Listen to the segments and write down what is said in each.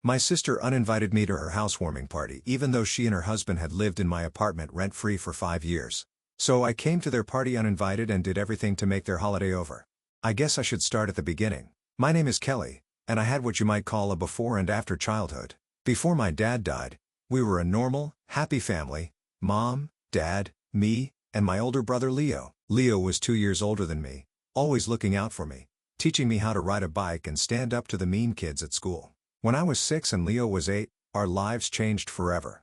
My sister uninvited me to her housewarming party even though she and her husband had lived in my apartment rent-free for 5 years. So I came to their party uninvited and did everything to make their holiday over. I guess I should start at the beginning. My name is Kelly, and I had what you might call a before and after childhood. Before my dad died, we were a normal, happy family: mom, dad, me, and my older brother Leo. Leo was 2 years older than me, always looking out for me, teaching me how to ride a bike and stand up to the mean kids at school. When I was 6 and Leo was 8, our lives changed forever.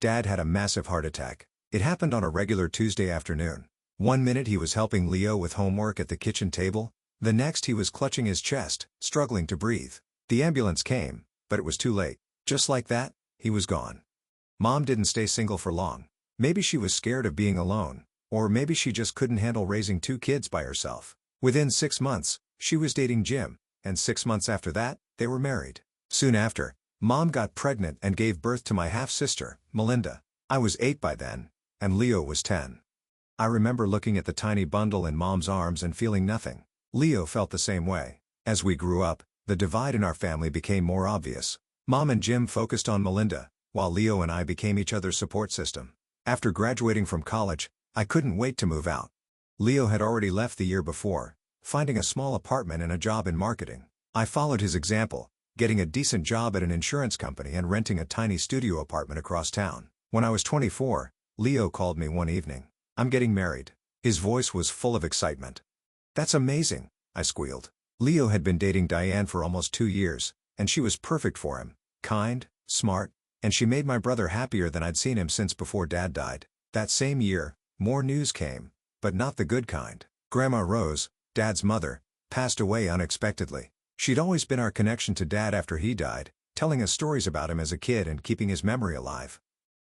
Dad had a massive heart attack. It happened on a regular Tuesday afternoon. One minute he was helping Leo with homework at the kitchen table, the next he was clutching his chest, struggling to breathe. The ambulance came, but it was too late. Just like that, he was gone. Mom didn't stay single for long. Maybe she was scared of being alone, or maybe she just couldn't handle raising 2 kids by herself. Within 6 months, she was dating Jim, and 6 months after that, they were married. Soon after, Mom got pregnant and gave birth to my half-sister, Melinda. I was 8 by then, and Leo was 10. I remember looking at the tiny bundle in Mom's arms and feeling nothing. Leo felt the same way. As we grew up, the divide in our family became more obvious. Mom and Jim focused on Melinda, while Leo and I became each other's support system. After graduating from college, I couldn't wait to move out. Leo had already left the year before, finding a small apartment and a job in marketing. I followed his example, getting a decent job at an insurance company and renting a tiny studio apartment across town. When I was 24, Leo called me one evening. "I'm getting married." His voice was full of excitement. "That's amazing," I squealed. Leo had been dating Diane for almost 2 years, and she was perfect for him, kind, smart, and she made my brother happier than I'd seen him since before Dad died. That same year, more news came, but not the good kind. Grandma Rose, Dad's mother, passed away unexpectedly. She'd always been our connection to Dad after he died, telling us stories about him as a kid and keeping his memory alive.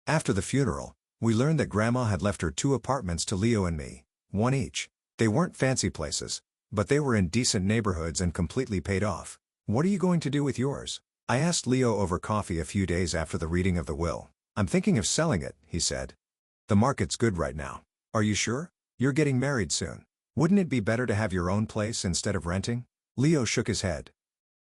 After the funeral, we learned that Grandma had left her 2 apartments to Leo and me, one each. They weren't fancy places, but they were in decent neighborhoods and completely paid off. "What are you going to do with yours?" I asked Leo over coffee a few days after the reading of the will. "I'm thinking of selling it," he said. "The market's good right now." "Are you sure? You're getting married soon. Wouldn't it be better to have your own place instead of renting?" Leo shook his head.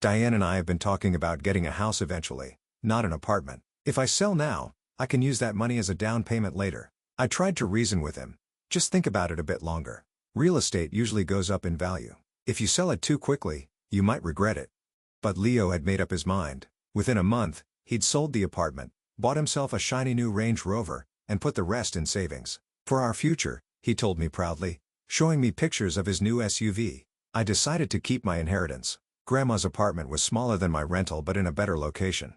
"Diane and I have been talking about getting a house eventually, not an apartment. If I sell now, I can use that money as a down payment later." I tried to reason with him. "Just think about it a bit longer. Real estate usually goes up in value. If you sell it too quickly, you might regret it." But Leo had made up his mind. Within a month, he'd sold the apartment, bought himself a shiny new Range Rover, and put the rest in savings. "For our future," he told me proudly, showing me pictures of his new SUV. I decided to keep my inheritance. Grandma's apartment was smaller than my rental but in a better location.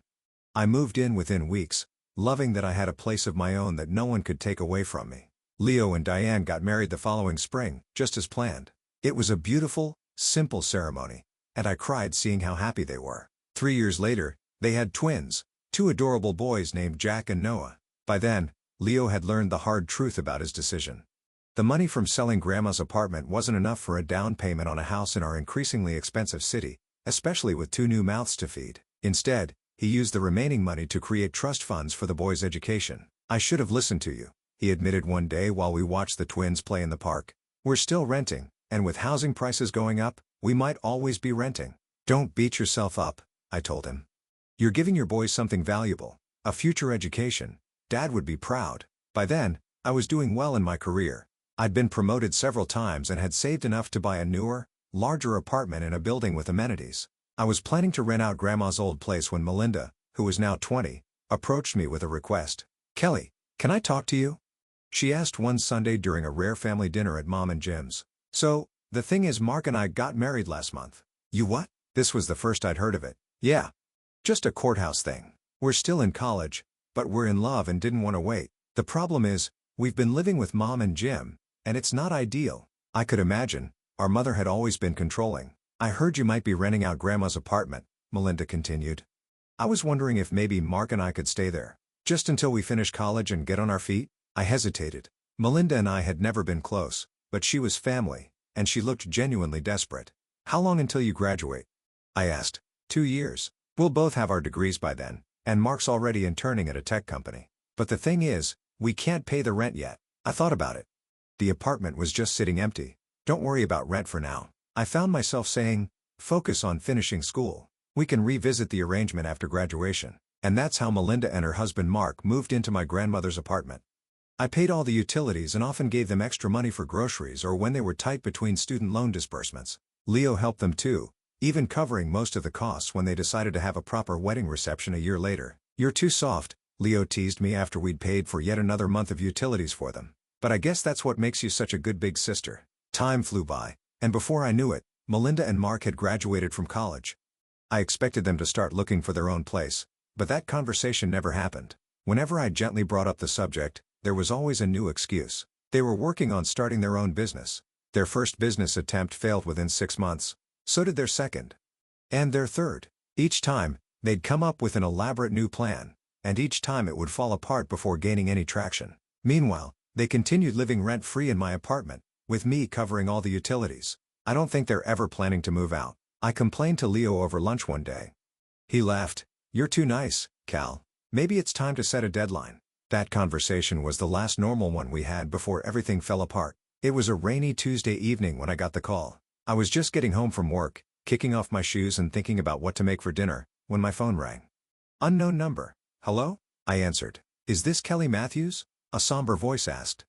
I moved in within weeks, loving that I had a place of my own that no one could take away from me. Leo and Diane got married the following spring, just as planned. It was a beautiful, simple ceremony, and I cried seeing how happy they were. 3 years later, they had twins, 2 adorable boys named Jack and Noah. By then, Leo had learned the hard truth about his decision. The money from selling Grandma's apartment wasn't enough for a down payment on a house in our increasingly expensive city, especially with 2 new mouths to feed. Instead, he used the remaining money to create trust funds for the boys' education. "I should have listened to you," he admitted one day while we watched the twins play in the park. "We're still renting, and with housing prices going up, we might always be renting." "Don't beat yourself up," I told him. "You're giving your boys something valuable, a future education. Dad would be proud." By then, I was doing well in my career. I'd been promoted several times and had saved enough to buy a newer, larger apartment in a building with amenities. I was planning to rent out Grandma's old place when Melinda, who was now 20, approached me with a request. "Kelly, can I talk to you?" she asked one Sunday during a rare family dinner at Mom and Jim's. "So, the thing is, Mark and I got married last month." "You what?" This was the first I'd heard of it. "Yeah. Just a courthouse thing. We're still in college, but we're in love and didn't want to wait. The problem is, we've been living with Mom and Jim, and it's not ideal." I could imagine. Our mother had always been controlling. "I heard you might be renting out Grandma's apartment," Melinda continued. "I was wondering if maybe Mark and I could stay there, just until we finish college and get on our feet." I hesitated. Melinda and I had never been close, but she was family, and she looked genuinely desperate. "How long until you graduate?" I asked. 2 years. We'll both have our degrees by then, and Mark's already interning at a tech company. But the thing is, we can't pay the rent yet." I thought about it. The apartment was just sitting empty. "Don't worry about rent for now," I found myself saying. "Focus on finishing school. We can revisit the arrangement after graduation. And that's how Melinda and her husband Mark moved into my grandmother's apartment. I paid all the utilities and often gave them extra money for groceries or when they were tight between student loan disbursements. Leo helped them too, even covering most of the costs when they decided to have a proper wedding reception a year later. "You're too soft," Leo teased me after we'd paid for yet another month of utilities for them. "But I guess that's what makes you such a good big sister." Time flew by, and before I knew it, Melinda and Mark had graduated from college. I expected them to start looking for their own place, but that conversation never happened. Whenever I gently brought up the subject, there was always a new excuse. They were working on starting their own business. Their first business attempt failed within 6 months. So did their second. And their third. Each time, they'd come up with an elaborate new plan, and each time it would fall apart before gaining any traction. Meanwhile, they continued living rent-free in my apartment, with me covering all the utilities. I don't think they're ever planning to move out, I complained to Leo over lunch one day. He laughed. "You're too nice, Cal. Maybe it's time to set a deadline." That conversation was the last normal one we had before everything fell apart. It was a rainy Tuesday evening when I got the call. I was just getting home from work, kicking off my shoes and thinking about what to make for dinner, when my phone rang. "Unknown number." "Hello?" I answered. "Is this Kelly Matthews?" a somber voice asked.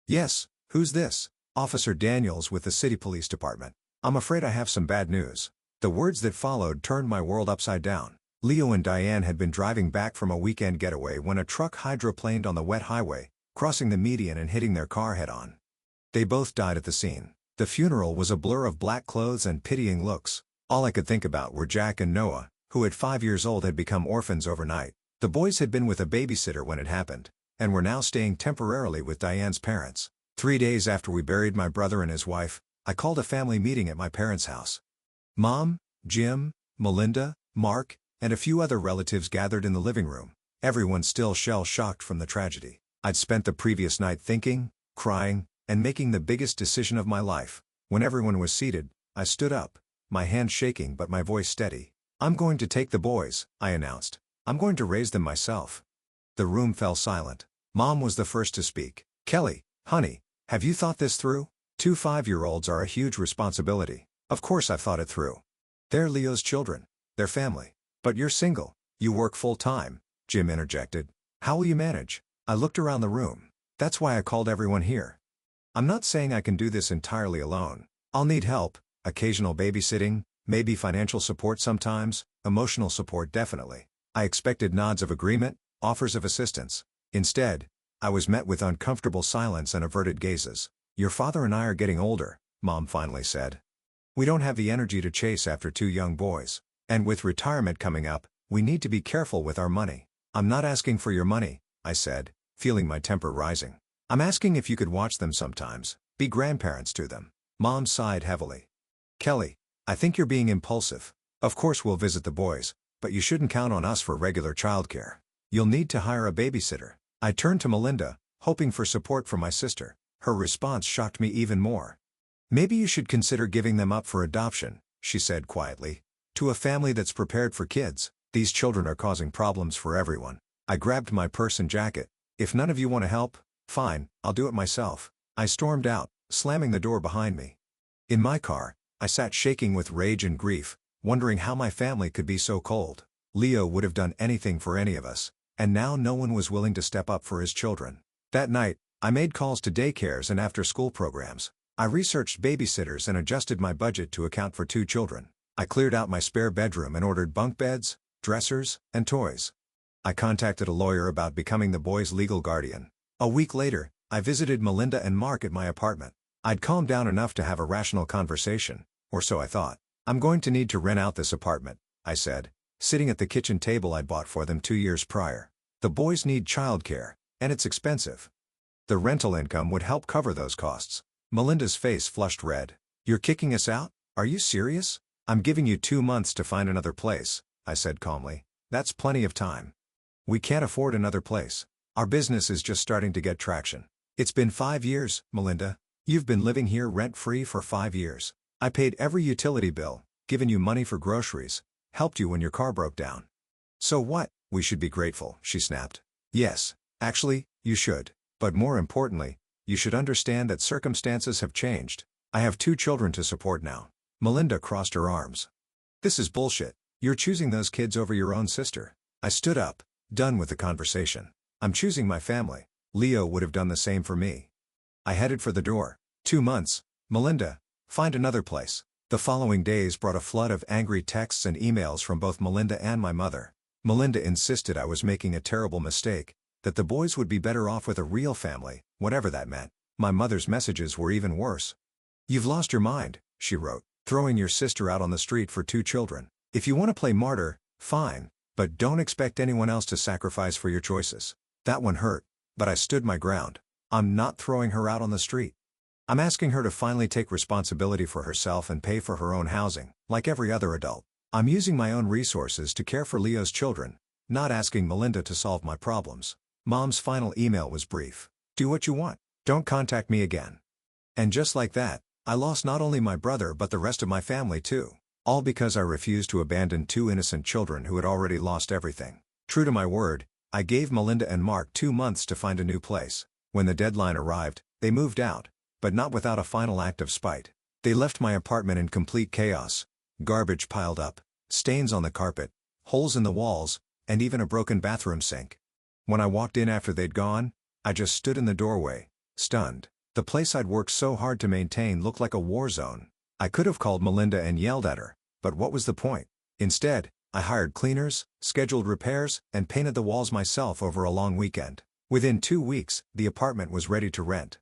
"Yes, who's this?" "Officer Daniels with the City Police Department. I'm afraid I have some bad news." The words that followed turned my world upside down. Leo and Diane had been driving back from a weekend getaway when a truck hydroplaned on the wet highway, crossing the median and hitting their car head-on. They both died at the scene. The funeral was a blur of black clothes and pitying looks. All I could think about were Jack and Noah, who at 5 years old had become orphans overnight. The boys had been with a babysitter when it happened, and were now staying temporarily with Diane's parents. 3 days after we buried my brother and his wife, I called a family meeting at my parents' house. Mom, Jim, Melinda, Mark, and a few other relatives gathered in the living room, everyone still shell-shocked from the tragedy. I'd spent the previous night thinking, crying, and making the biggest decision of my life. When everyone was seated, I stood up, my hand shaking but my voice steady. "I'm going to take the boys," I announced. "I'm going to raise them myself." The room fell silent. Mom was the first to speak. "Kelly, honey, have you thought this through? 2 5-year-olds are a huge responsibility." "Of course I've thought it through. They're Leo's children, their family." "But you're single. You work full-time," Jim interjected. "How will you manage?" I looked around the room. "That's why I called everyone here. I'm not saying I can do this entirely alone. I'll need help, occasional babysitting, maybe financial support sometimes, emotional support definitely." I expected nods of agreement, offers of assistance. Instead, I was met with uncomfortable silence and averted gazes. "Your father and I are getting older," Mom finally said. "We don't have the energy to chase after 2 young boys. And with retirement coming up, we need to be careful with our money." "I'm not asking for your money," I said, feeling my temper rising. "I'm asking if you could watch them sometimes, be grandparents to them." Mom sighed heavily. "Kelly, I think you're being impulsive. Of course we'll visit the boys, but you shouldn't count on us for regular childcare. You'll need to hire a babysitter." I turned to Melinda, hoping for support from my sister. Her response shocked me even more. "Maybe you should consider giving them up for adoption," she said quietly. "To a family that's prepared for kids. These children are causing problems for everyone." I grabbed my purse and jacket. "If none of you want to help, fine, I'll do it myself." I stormed out, slamming the door behind me. In my car, I sat shaking with rage and grief, wondering how my family could be so cold. Leo would have done anything for any of us, and now no one was willing to step up for his children. That night, I made calls to daycares and after-school programs. I researched babysitters and adjusted my budget to account for 2 children. I cleared out my spare bedroom and ordered bunk beds, dressers, and toys. I contacted a lawyer about becoming the boys' legal guardian. A week later, I visited Melinda and Mark at my apartment. I'd calmed down enough to have a rational conversation, or so I thought. "I'm going to need to rent out this apartment," I said, sitting at the kitchen table I'd bought for them 2 years prior. "The boys need childcare, and it's expensive. The rental income would help cover those costs." Melinda's face flushed red. "You're kicking us out? Are you serious?" "I'm giving you 2 months to find another place," I said calmly. "That's plenty of time. We can't afford another place. Our business is just starting to get traction." "It's been 5 years, Melinda. You've been living here rent-free for 5 years. I paid every utility bill, given you money for groceries, helped you when your car broke down." "So what?" "We should be grateful," she snapped. "Yes, actually, you should. But more importantly, you should understand that circumstances have changed. I have 2 children to support now." Melinda crossed her arms. "This is bullshit. You're choosing those kids over your own sister. I stood up, done with the conversation. I'm choosing my family. Leo would have done the same for me. I headed for the door. 2 months. Melinda, find another place. The following days brought a flood of angry texts and emails from both Melinda and my mother. Melinda insisted I was making a terrible mistake, that the boys would be better off with a real family, whatever that meant. My mother's messages were even worse. You've lost your mind, she wrote, throwing your sister out on the street for 2 children. If you want to play martyr, fine, but don't expect anyone else to sacrifice for your choices. That one hurt, but I stood my ground. I'm not throwing her out on the street. I'm asking her to finally take responsibility for herself and pay for her own housing, like every other adult. I'm using my own resources to care for Leo's children, not asking Melinda to solve my problems. Mom's final email was brief. Do what you want. Don't contact me again. And just like that, I lost not only my brother but the rest of my family too. All because I refused to abandon 2 innocent children who had already lost everything. True to my word, I gave Melinda and Mark 2 months to find a new place. When the deadline arrived, they moved out, but not without a final act of spite. They left my apartment in complete chaos. Garbage piled up, stains on the carpet, holes in the walls, and even a broken bathroom sink. When I walked in after they'd gone, I just stood in the doorway, stunned. The place I'd worked so hard to maintain looked like a war zone. I could have called Melinda and yelled at her, but what was the point? Instead, I hired cleaners, scheduled repairs, and painted the walls myself over a long weekend. Within 2 weeks, the apartment was ready to rent.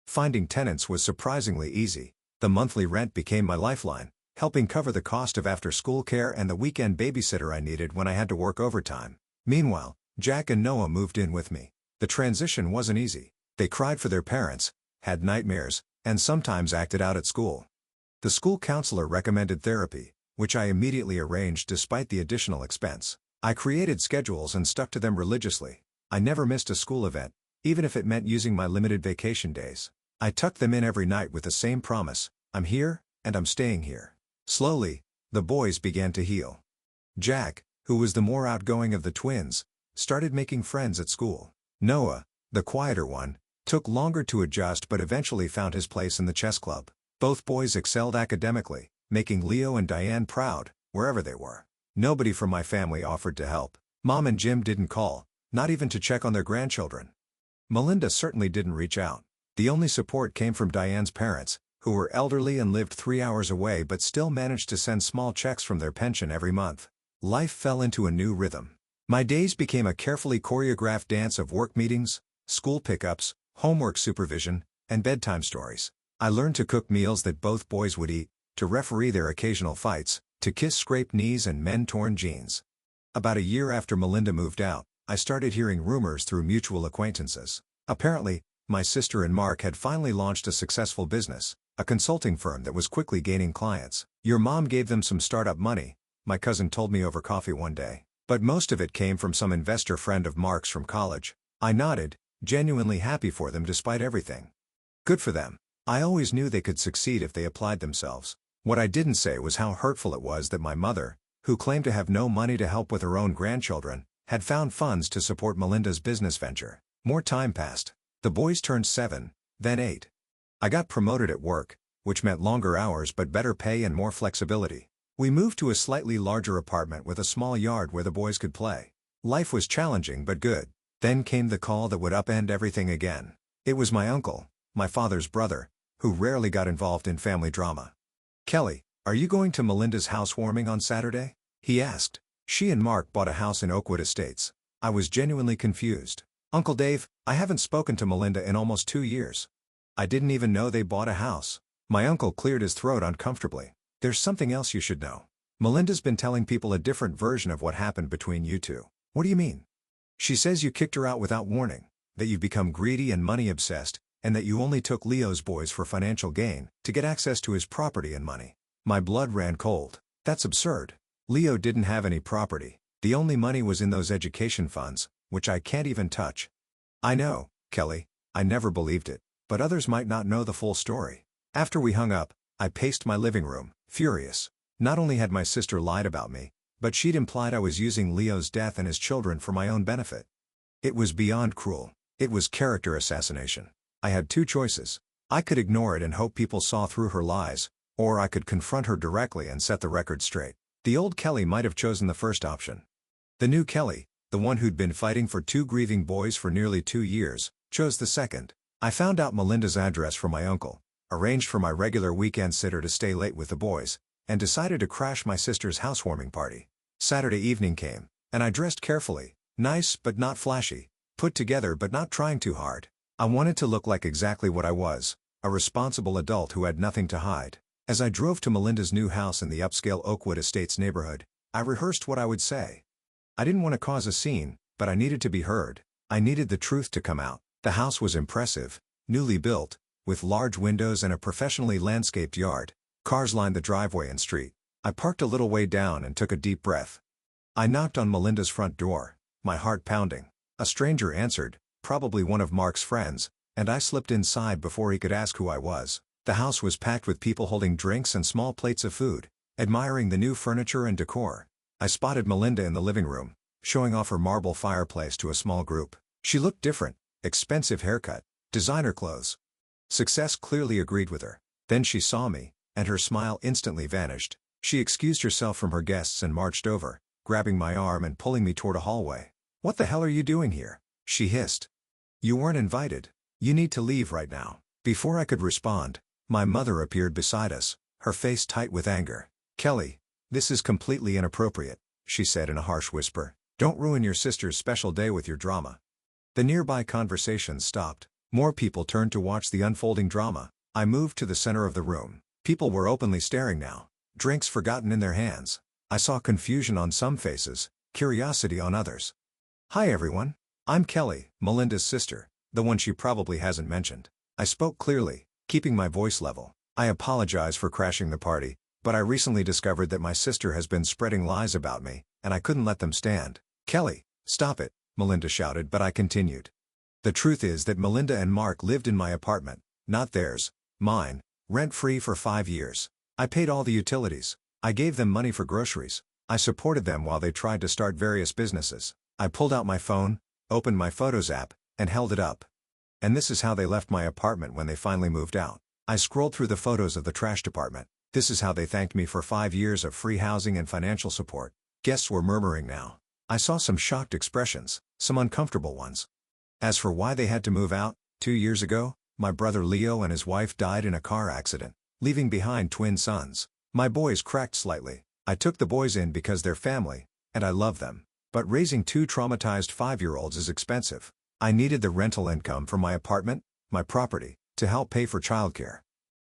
Finding tenants was surprisingly easy. The monthly rent became my lifeline, helping cover the cost of after-school care and the weekend babysitter I needed when I had to work overtime. Meanwhile, Jack and Noah moved in with me. The transition wasn't easy. They cried for their parents, had nightmares, and sometimes acted out at school. The school counselor recommended therapy, which I immediately arranged despite the additional expense. I created schedules and stuck to them religiously. I never missed a school event, even if it meant using my limited vacation days. I tucked them in every night with the same promise: I'm here, and I'm staying here. Slowly, the boys began to heal. Jack, who was the more outgoing of the twins, started making friends at school. Noah, the quieter one, took longer to adjust but eventually found his place in the chess club. Both boys excelled academically, making Leo and Diane proud, wherever they were. Nobody from my family offered to help. Mom and Jim didn't call, not even to check on their grandchildren. Melinda certainly didn't reach out. The only support came from Diane's parents, who were elderly and lived 3 hours away but still managed to send small checks from their pension every month. Life fell into a new rhythm. My days became a carefully choreographed dance of work meetings, school pickups, homework supervision, and bedtime stories. I learned to cook meals that both boys would eat, to referee their occasional fights, to kiss scraped knees and mend torn jeans. About a year after Melinda moved out, I started hearing rumors through mutual acquaintances. Apparently, my sister and Mark had finally launched a successful business, a consulting firm that was quickly gaining clients. Your mom gave them some startup money, my cousin told me over coffee one day. But most of it came from some investor friend of Mark's from college. I nodded, genuinely happy for them despite everything. Good for them. I always knew they could succeed if they applied themselves. What I didn't say was how hurtful it was that my mother, who claimed to have no money to help with her own grandchildren, had found funds to support Melinda's business venture. More time passed. The boys turned 7, then 8. I got promoted at work, which meant longer hours but better pay and more flexibility. We moved to a slightly larger apartment with a small yard where the boys could play. Life was challenging but good. Then came the call that would upend everything again. It was my uncle, my father's brother, who rarely got involved in family drama. "Kelly, are you going to Melinda's housewarming on Saturday?" he asked. She and Mark bought a house in Oakwood Estates. I was genuinely confused. "Uncle Dave, I haven't spoken to Melinda in almost 2 years. I didn't even know they bought a house." My uncle cleared his throat uncomfortably. "There's something else you should know. Melinda's been telling people a different version of what happened between you two." "What do you mean?" "She says you kicked her out without warning, that you've become greedy and money-obsessed, and that you only took Leo's boys for financial gain, to get access to his property and money." My blood ran cold. That's absurd. Leo didn't have any property. The only money was in those education funds, which I can't even touch. "I know, Kelly, I never believed it, but others might not know the full story." After we hung up, I paced my living room, furious. Not only had my sister lied about me, but she'd implied I was using Leo's death and his children for my own benefit. It was beyond cruel. It was character assassination. I had 2 choices. I could ignore it and hope people saw through her lies, or I could confront her directly and set the record straight. The old Kelly might have chosen the first option. The new Kelly, the one who'd been fighting for two grieving boys for nearly 2 years, chose the second. I found out Melinda's address from my uncle, arranged for my regular weekend sitter to stay late with the boys, and decided to crash my sister's housewarming party. Saturday evening came, and I dressed carefully, nice but not flashy, put together but not trying too hard. I wanted to look like exactly what I was, a responsible adult who had nothing to hide. As I drove to Melinda's new house in the upscale Oakwood Estates neighborhood, I rehearsed what I would say. I didn't want to cause a scene, but I needed to be heard. I needed the truth to come out. The house was impressive, newly built, with large windows and a professionally landscaped yard. Cars lined the driveway and street. I parked a little way down and took a deep breath. I knocked on Melinda's front door, my heart pounding. A stranger answered, probably one of Mark's friends, and I slipped inside before he could ask who I was. The house was packed with people holding drinks and small plates of food, admiring the new furniture and decor. I spotted Melinda in the living room, showing off her marble fireplace to a small group. She looked different, expensive haircut, designer clothes. Success clearly agreed with her. Then she saw me, and her smile instantly vanished. She excused herself from her guests and marched over, grabbing my arm and pulling me toward a hallway. "What the hell are you doing here?" she hissed. "You weren't invited. You need to leave right now." Before I could respond, my mother appeared beside us, her face tight with anger. "Kelly, this is completely inappropriate," she said in a harsh whisper. "Don't ruin your sister's special day with your drama." The nearby conversation stopped. More people turned to watch the unfolding drama. I moved to the center of the room. People were openly staring now, drinks forgotten in their hands. I saw confusion on some faces, curiosity on others. "Hi everyone. I'm Kelly, Melinda's sister, the one she probably hasn't mentioned." I spoke clearly, keeping my voice level. "I apologize for crashing the party, but I recently discovered that my sister has been spreading lies about me, and I couldn't let them stand." "Kelly, stop it," Melinda shouted, but I continued. "The truth is that Melinda and Mark lived in my apartment, not theirs, mine, rent-free for 5 years. I paid all the utilities. I gave them money for groceries. I supported them while they tried to start various businesses. I pulled out my phone, opened my Photos app, and held it up. And this is how they left my apartment when they finally moved out. I scrolled through the photos of the trash department. This is how they thanked me for 5 years of free housing and financial support." Guests were murmuring now. I saw some shocked expressions, some uncomfortable ones. As for why they had to move out, 2 years ago, my brother Leo and his wife died in a car accident, leaving behind twin sons. My boys cracked slightly. I took the boys in because they're family, and I love them. But raising 2 traumatized 5-year-olds is expensive. I needed the rental income from my apartment, my property, to help pay for childcare.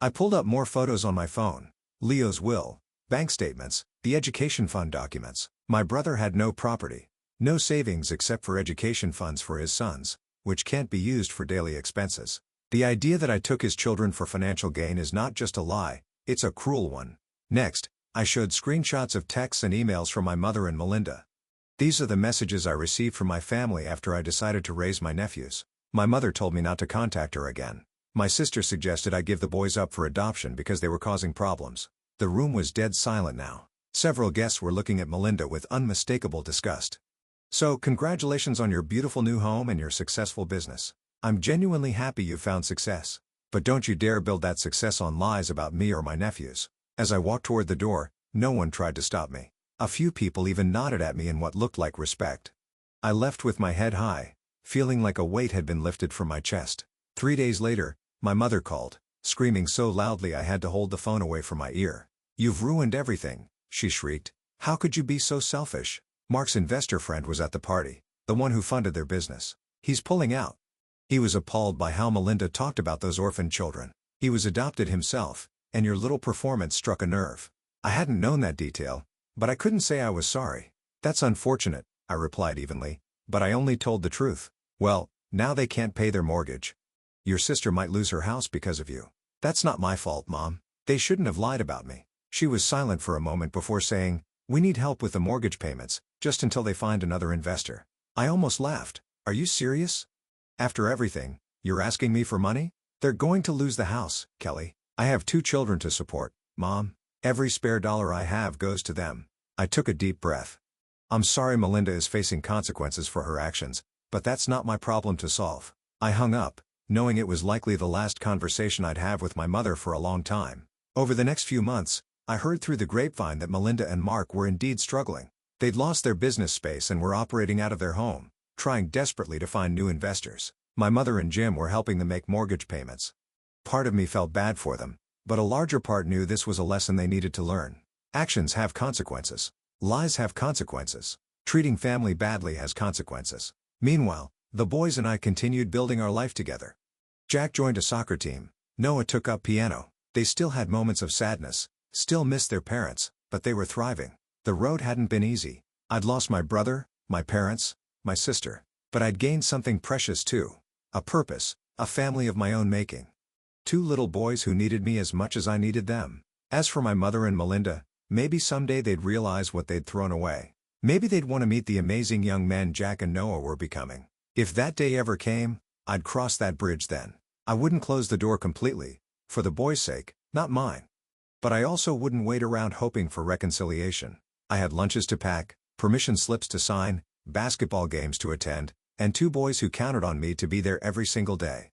I pulled up more photos on my phone. Leo's will, bank statements, the education fund documents. My brother had no property, no savings except for education funds for his sons, which can't be used for daily expenses. The idea that I took his children for financial gain is not just a lie, it's a cruel one. Next, I showed screenshots of texts and emails from my mother and Melinda. These are the messages I received from my family after I decided to raise my nephews. My mother told me not to contact her again. My sister suggested I give the boys up for adoption because they were causing problems. The room was dead silent now. Several guests were looking at Melinda with unmistakable disgust. "So, congratulations on your beautiful new home and your successful business. I'm genuinely happy you found success. But don't you dare build that success on lies about me or my nephews." As I walked toward the door, no one tried to stop me. A few people even nodded at me in what looked like respect. I left with my head high, feeling like a weight had been lifted from my chest. 3 days later, my mother called, screaming so loudly I had to hold the phone away from my ear. "You've ruined everything," she shrieked. "How could you be so selfish? Mark's investor friend was at the party, the one who funded their business. He's pulling out." He was appalled by how Melinda talked about those orphaned children. He was adopted himself, and your little performance struck a nerve. I hadn't known that detail, but I couldn't say I was sorry. "That's unfortunate," I replied evenly, "but I only told the truth." "Well, now they can't pay their mortgage. Your sister might lose her house because of you." "That's not my fault, Mom. They shouldn't have lied about me." She was silent for a moment before saying, "We need help with the mortgage payments, just until they find another investor." I almost laughed. "Are you serious? After everything, you're asking me for money? They're going to lose the house, Kelly. I have 2 children to support, Mom. Every spare dollar I have goes to them." I took a deep breath. "I'm sorry Melinda is facing consequences for her actions, but that's not my problem to solve." I hung up, knowing it was likely the last conversation I'd have with my mother for a long time. Over the next few months, I heard through the grapevine that Melinda and Mark were indeed struggling. They'd lost their business space and were operating out of their home, trying desperately to find new investors. My mother and Jim were helping them make mortgage payments. Part of me felt bad for them, but a larger part knew this was a lesson they needed to learn. Actions have consequences. Lies have consequences. Treating family badly has consequences. Meanwhile, the boys and I continued building our life together. Jack joined a soccer team. Noah took up piano. They still had moments of sadness, still missed their parents, but they were thriving. The road hadn't been easy. I'd lost my brother, my parents, my sister. But I'd gained something precious too. A purpose, a family of my own making. 2 little boys who needed me as much as I needed them. As for my mother and Melinda, maybe someday they'd realize what they'd thrown away. Maybe they'd want to meet the amazing young men Jack and Noah were becoming. If that day ever came, I'd cross that bridge then. I wouldn't close the door completely, for the boys' sake, not mine. But I also wouldn't wait around hoping for reconciliation. I had lunches to pack, permission slips to sign, basketball games to attend, and 2 boys who counted on me to be there every single day.